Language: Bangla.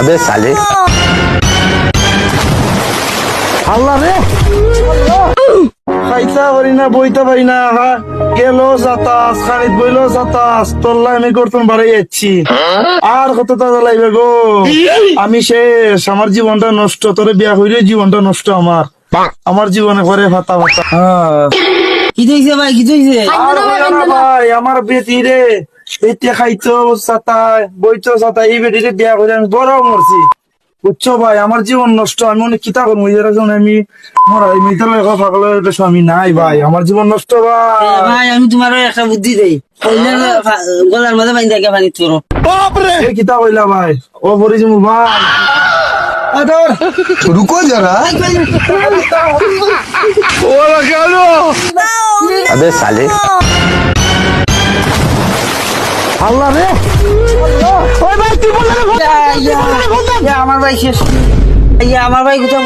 अबे साले আল্লাহ রে খাইতা পারি না বইতে পারি না গেল যাতাস খানিত বইল যাতাস তোল্লা আমি করতাম বাড়াই যাচ্ছি আর কত তাজা লাগবে গো আমি শেষ আমার জীবনটা নষ্ট তোরে বিয়া হইলে জীবনটা নষ্ট আমার জীবনে করে ফাতা ফাতা কি হইছে ভাই কি হইছে আর হইলো না ভাই আমার বেটি রে বেটি খাইতো সাতায় বইতো সাতায় এই বেটি রে বিয়া করে আমি বড় মরছি বুঝছো ভাই আমার জীবন নষ্ট আমি অনেক কিতা করবো আমি মরাই মিতালের কথা বলে স্বামী নাই ভাই আমার জীবন নষ্ট ভাই ভাই আমি তোমার একটা বুদ্ধি দেই গলার মধ্যে বাইন্দা কে পানি তোর এই কিতা কইলা ভাই ও পরিজিমু ভাই रुको जरा ওরা গেল अबे साले আল্লাহ রে ওই ভাই তুই বললে আমার ভাই শেষ আমার ভাই কোথাও